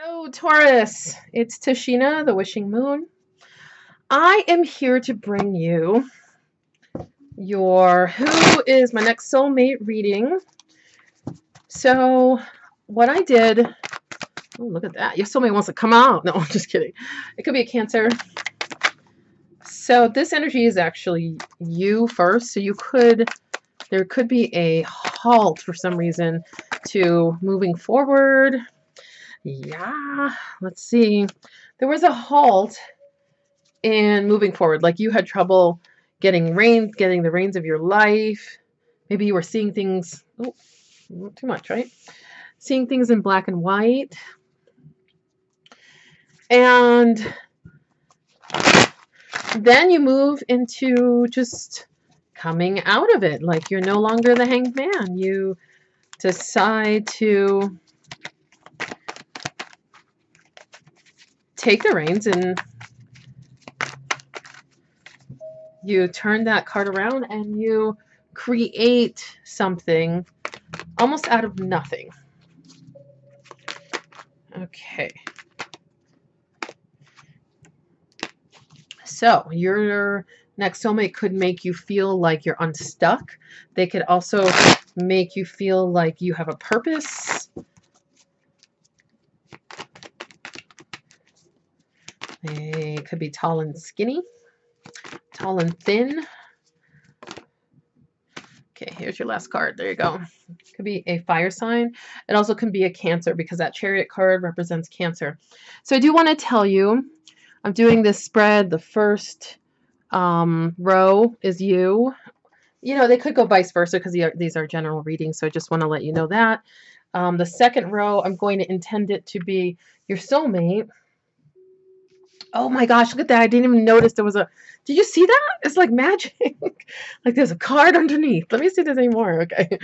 Hello, Taurus. It's Tashina, the Wishing Moon. I am here to bring you your Who is My Next Soulmate reading. So, what I did, oh, look at that. Your soulmate wants to come out. No, I'm just kidding. It could be a Cancer. So, this energy is actually you first. So, there could be a halt for some reason to moving forward. Yeah, let's see. There was a halt in moving forward. Like you had trouble getting the reins of your life. Maybe you were seeing things, oh, not too much, right? Seeing things in black and white. And then you move into just coming out of it. Like you're no longer the hanged man. You decide to take the reins and you turn that card around and you create something almost out of nothing. Okay. So your next soulmate could make you feel like you're unstuck. They could also make you feel like you have a purpose. They could be tall and skinny, tall and thin. Okay, here's your last card. There you go. Could be a fire sign. It also can be a Cancer because that Chariot card represents Cancer. So I do want to tell you, I'm doing this spread. The first row is you. You know, they could go vice versa because these are general readings, so I just want to let you know that. The second row, I'm going to intend it to be your soulmate. Oh my gosh, look at that. I didn't even notice there was a... Did you see that? It's like magic. Like there's a card underneath. Let me see if there's any more. Okay.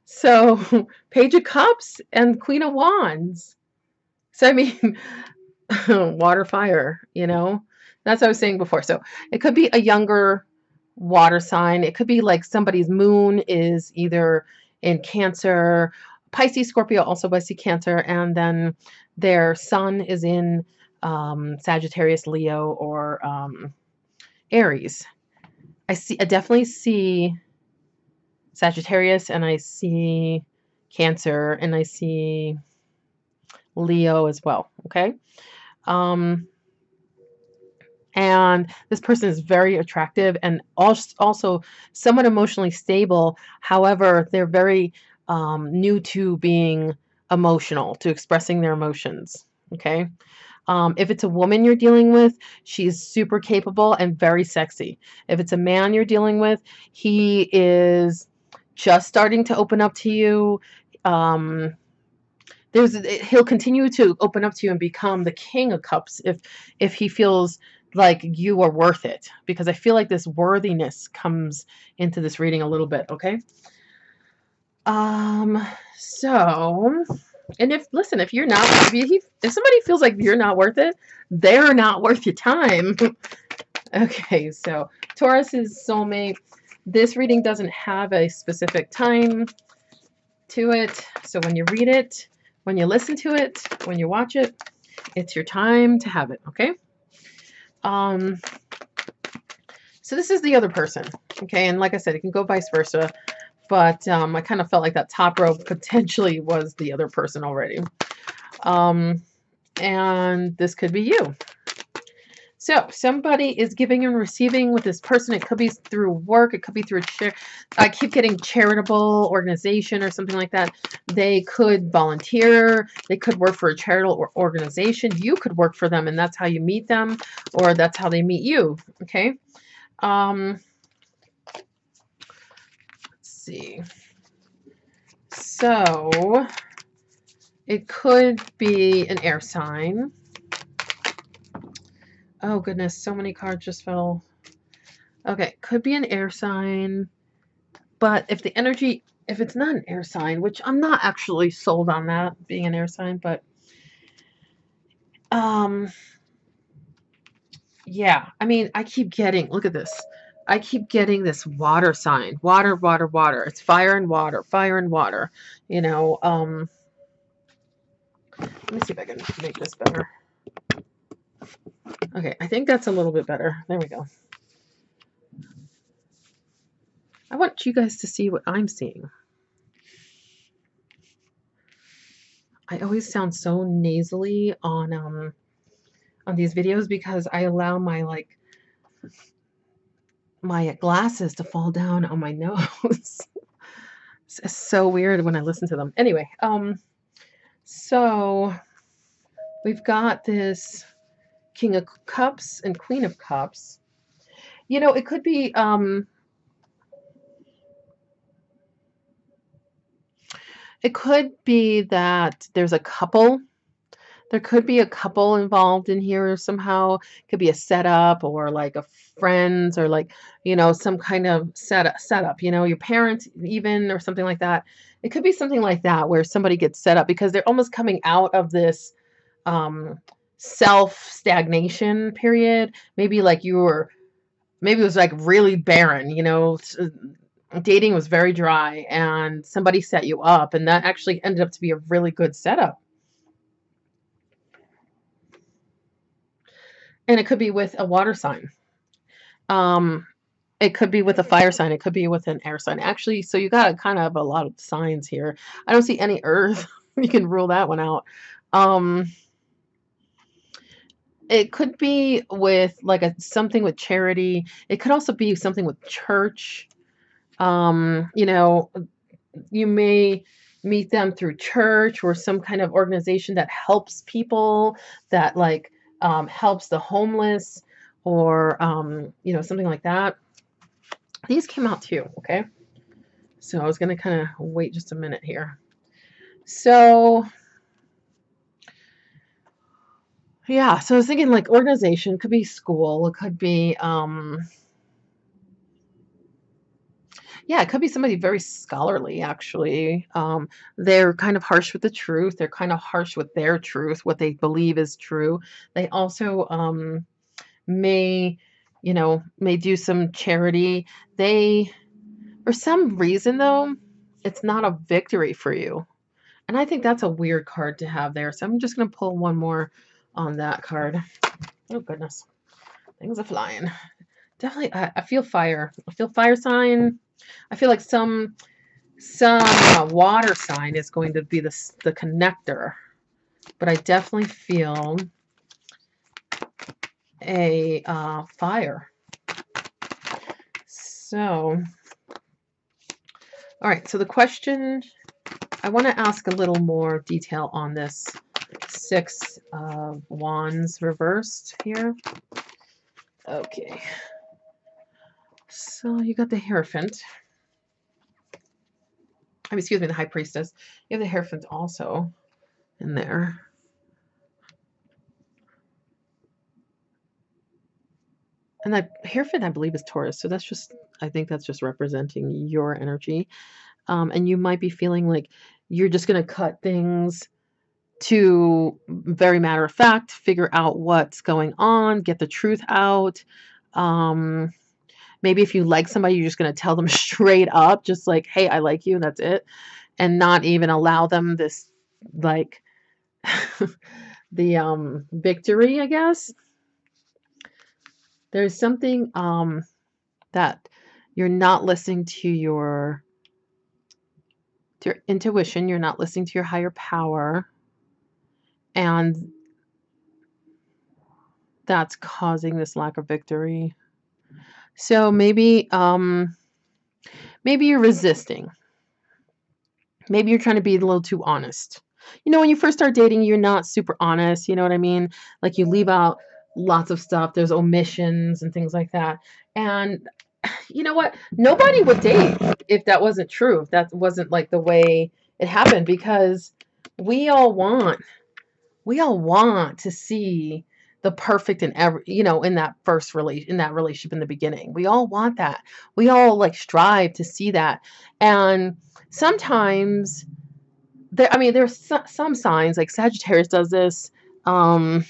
So, Page of Cups and Queen of Wands. So, I mean, water, fire, you know? That's what I was saying before. So, it could be a younger water sign. It could be like somebody's moon is either in Cancer, Pisces, Scorpio, also I see Cancer, and then their sun is in Sagittarius, Leo, or Aries. I definitely see Sagittarius, and I see Cancer, and I see Leo as well. Okay. And this person is very attractive and also somewhat emotionally stable. However, they're very new to being emotional, to expressing their emotions. Okay. If it's a woman you're dealing with, she's super capable and very sexy. If it's a man you're dealing with, he is just starting to open up to you. He'll continue to open up to you and become the King of Cups if he feels like you are worth it, because I feel like this worthiness comes into this reading a little bit. Okay. So, and if you're not, if somebody feels like you're not worth it, they're not worth your time. Okay, so Taurus's soulmate. This reading doesn't have a specific time to it. So when you read it, when you listen to it, when you watch it, it's your time to have it. Okay. So this is the other person. Okay, and like I said, it can go vice versa. But I kind of felt like that top row potentially was the other person already. And this could be you. So somebody is giving and receiving with this person. It could be through work. It could be through I keep getting charitable organization or something like that. They could volunteer. They could work for a charitable organization. You could work for them, and that's how you meet them, or that's how they meet you. Okay. See. So it could be an air sign. Oh goodness, so many cards just fell. Okay, could be an air sign, but if it's not an air sign, which I'm not actually sold on that being an air sign, but yeah, I mean, I keep getting, look at this. I keep getting this water sign. Water, water, water. It's fire and water, you know. Let me see if I can make this better. Okay, I think that's a little bit better. There we go. I want you guys to see what I'm seeing. I always sound so nasally on these videos because I allow my my glasses to fall down on my nose. It's so weird when I listen to them. Anyway, so we've got this King of Cups and Queen of Cups. You know, it could be that there's a couple. There could be a couple involved in here somehow. It could be a setup or like a friends or like, you know, some kind of setup, you know, your parents even or something like that. It could be something like that where somebody gets set up because they're almost coming out of this self-stagnation period. Maybe like maybe it was like really barren, you know, dating was very dry and somebody set you up and that actually ended up to be a really good setup. And it could be with a water sign. It could be with a fire sign. It could be with an air sign. Actually, so you got kind of a lot of signs here. I don't see any earth. You can rule that one out. It could be with like something with charity. It could also be something with church. You know, you may meet them through church or some kind of organization that helps people, that like helps the homeless or you know, something like that. These came out too, okay? So I was going to kind of wait just a minute here. So yeah, so I was thinking like organization, could be school, it could be yeah, it could be somebody very scholarly, actually. They're kind of harsh with the truth. They're kind of harsh with their truth, what they believe is true. They also may, you know, may do some charity. They, for some reason, though, it's not a victory for you. And I think that's a weird card to have there. So I'm just going to pull one more on that card. Oh, goodness. Things are flying. Definitely, I feel fire. I feel fire sign. I feel like some water sign is going to be the connector, but I definitely feel a fire. So, all right. So the question, I want to ask a little more detail on this Six of Wands reversed here. Okay. So you got the Hierophant. I mean, excuse me, the High Priestess. You have the Hierophant also in there. And that Hierophant, I believe, is Taurus. So that's just, I think that's just representing your energy. And you might be feeling like you're just going to cut things to very matter of fact, figure out what's going on, get the truth out. Maybe if you like somebody, you're just going to tell them straight up, just like, hey, I like you, and that's it. And not even allow them this, like, the victory, I guess. There's something that you're not listening to your intuition, you're not listening to your higher power, and that's causing this lack of victory. So maybe maybe you're resisting. Maybe you're trying to be a little too honest. You know, when you first start dating, you're not super honest, you know what I mean? Like you leave out lots of stuff, there's omissions and things like that. And you know what? Nobody would date if that wasn't true, if that wasn't like the way it happened, because we all want to see the perfect in every, you know, in that relationship in the beginning. We all want that. We all like strive to see that. And sometimes there's some signs like Sagittarius does this. I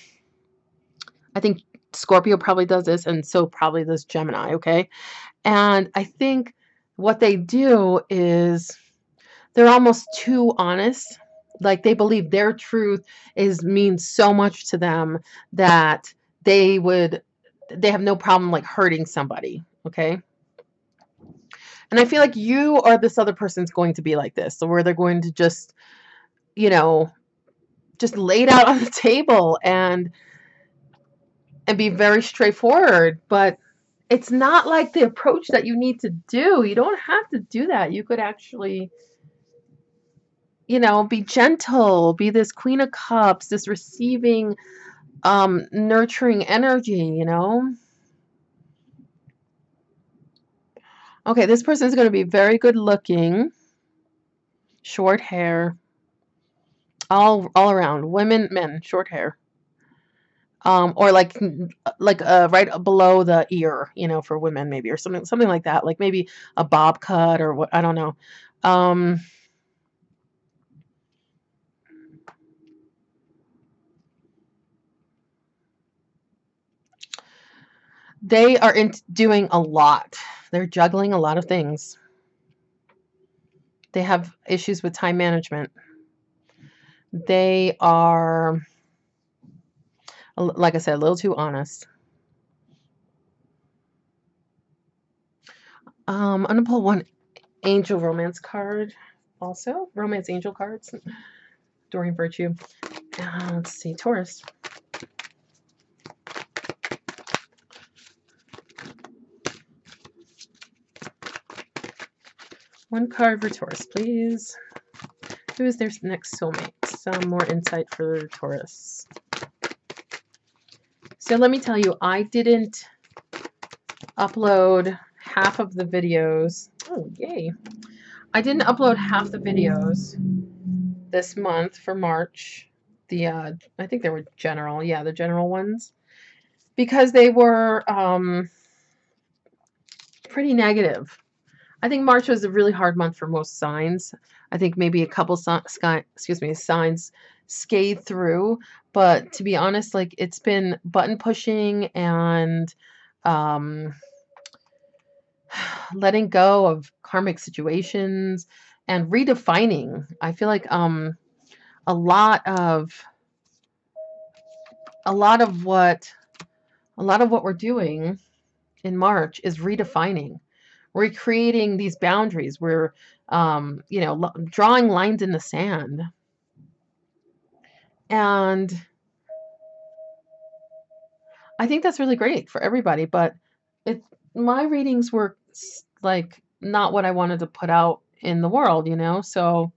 think Scorpio probably does this, and so probably does Gemini, okay? And I think what they do is they're almost too honest. Like they believe their truth means so much to them that they have no problem like hurting somebody. Okay. And I feel like you or this other person's going to be like this. So where they're going to just, you know, just lay it out on the table and be very straightforward. But it's not like the approach that you need to do. You don't have to do that. You could actually, you know, be gentle, be this Queen of Cups, this receiving, nurturing energy, you know. Okay, this person is going to be very good looking, short hair, all around, women, men, short hair, or like right below the ear, you know, for women maybe, or something like that, like maybe a bob cut or what, I don't know. They are doing a lot. They're juggling a lot of things. They have issues with time management. They are, like I said, a little too honest. I'm gonna pull one angel romance card, also romance angel cards, Doreen Virtue. Let's see, Taurus. One card for Taurus, please. Who is their next soulmate? Some more insight for Taurus. So let me tell you, I didn't upload half of the videos. Oh, yay. I didn't upload half the videos this month for March. I think they were general. Yeah, the general ones. Because they were pretty negative. I think March was a really hard month for most signs. I think maybe a couple signs scathed through, but to be honest, like it's been button pushing and letting go of karmic situations and redefining. I feel like a lot of what we're doing in March is redefining. We're creating these boundaries. We're, you know, drawing lines in the sand. And I think that's really great for everybody. But my readings were like not what I wanted to put out in the world, you know. So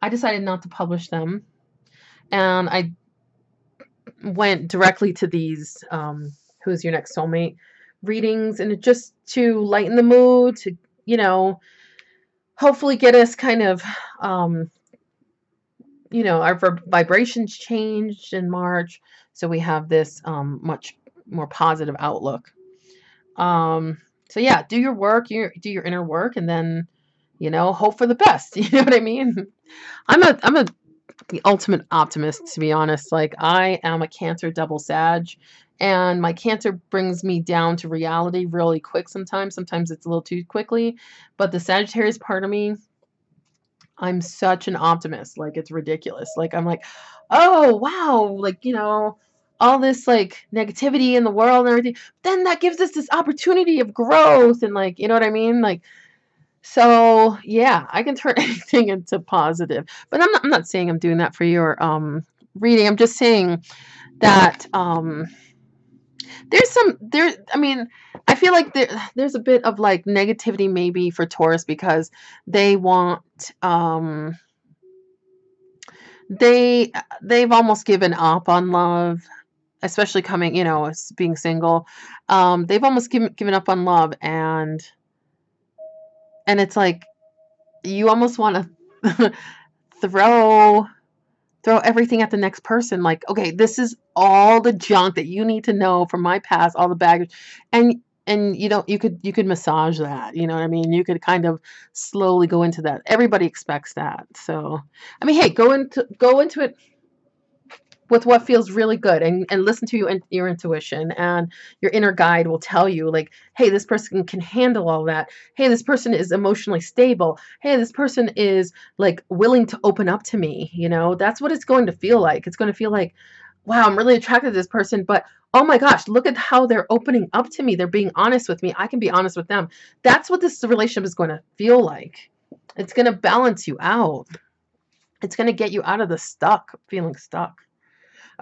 I decided not to publish them, and I went directly to these who's your next soulmate readings, and just to lighten the mood, to, you know, hopefully get us kind of, you know, our vibrations changed in March, so we have this much more positive outlook. So yeah, do your work, do your inner work, and then, you know, hope for the best. You know what I mean? I'm the ultimate optimist, to be honest. Like, I am a Cancer double Sag, and my Cancer brings me down to reality really quick sometimes. Sometimes it's a little too quickly, but the Sagittarius part of me, I'm such an optimist. Like, it's ridiculous. Like, I'm like, oh, wow, like, you know, all this like negativity in the world and everything, then that gives us this opportunity of growth, and like, you know what I mean? Like, so yeah, I can turn anything into positive. But I'm not saying I'm doing that for your reading. I'm just saying that I mean, I feel like there's a bit of like negativity maybe for Taurus, because they want they've almost given up on love, especially coming, you know, as being single. They've almost given up on love, and it's like you almost want to throw everything at the next person. Like, okay, this is all the junk that you need to know from my past, all the baggage, and you know, you could massage that, you know what I mean? You could kind of slowly go into that. Everybody expects that. So I mean, hey, go into it with what feels really good, and listen to your intuition, and your inner guide will tell you, like, hey, this person can handle all that. Hey, this person is emotionally stable. Hey, this person is like willing to open up to me. That's what it's going to feel like. It's going to feel like, wow, I'm really attracted to this person, but oh my gosh, look at how they're opening up to me. They're being honest with me. I can be honest with them. That's what this relationship is going to feel like. It's going to balance you out. It's going to get you out of the feeling stuck.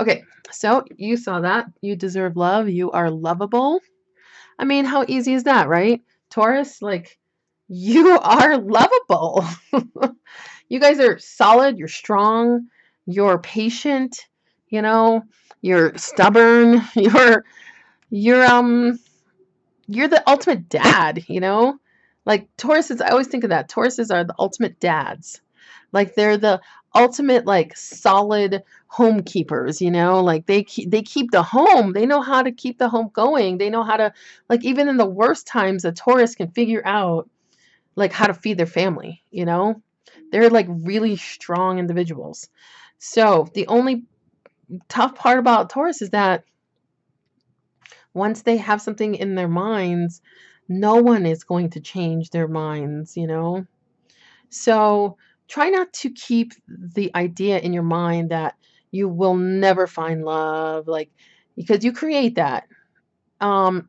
Okay, so you saw that. You deserve love. You are lovable. I mean, how easy is that, right? Taurus, like, you are lovable. You guys are solid. You're strong. You're patient. You're stubborn. You're you're the ultimate dad. Like Tauruses. I always think of that. Tauruses are the ultimate dads. Like they're the ultimate, like, solid home keepers. Like they keep the home. They know how to keep the home going. They know how to, like, even in the worst times, a Taurus can figure out, like, how to feed their family. They're like really strong individuals. So the only tough part about Taurus is that once they have something in their minds, no one is going to change their minds. So try not to keep the idea in your mind that you will never find love, like, because you create that.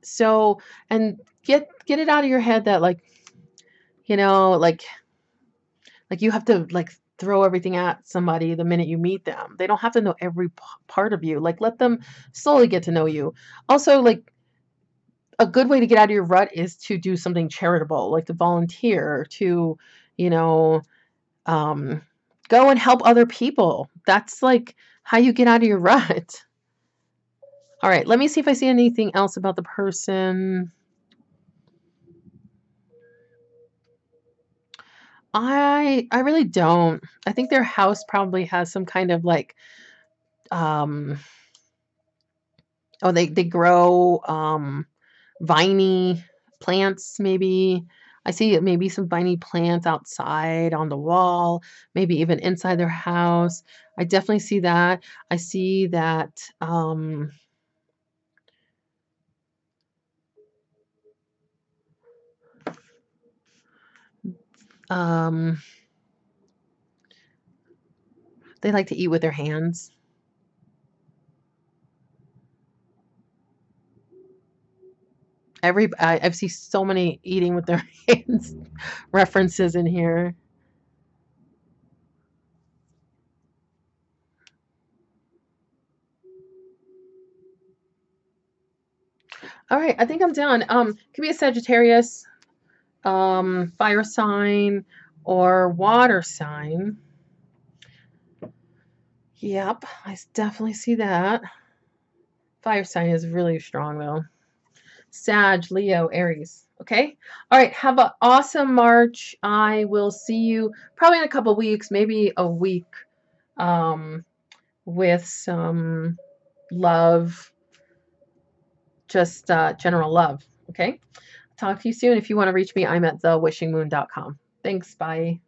So, and get it out of your head that, like, like you have to, like, throw everything at somebody the minute you meet them. They don't have to know every part of you. Like, let them slowly get to know you. Also, like, a good way to get out of your rut is to do something charitable, like to volunteer, to, you know, um, go and help other people. That's like how you get out of your rut. All right, let me see if I see anything else about the person. I really don't. I think their house probably has some kind of, like, um oh, they grow viney plants, maybe. I see maybe some viney plants outside on the wall, maybe even inside their house. I definitely see that. I see that um they like to eat with their hands. I've seen so many eating with their hands references in here. All right, I think I'm done. Could be a Sagittarius, fire sign, or water sign. Yep, definitely see that. Fire sign is really strong though. Sag, Leo, Aries. Okay. All right. Have an awesome March. I will see you probably in a couple weeks, maybe a week, um, with some love, just general love. Okay. Talk to you soon. If you want to reach me, I'm at thewishingmoon.com. Thanks. Bye.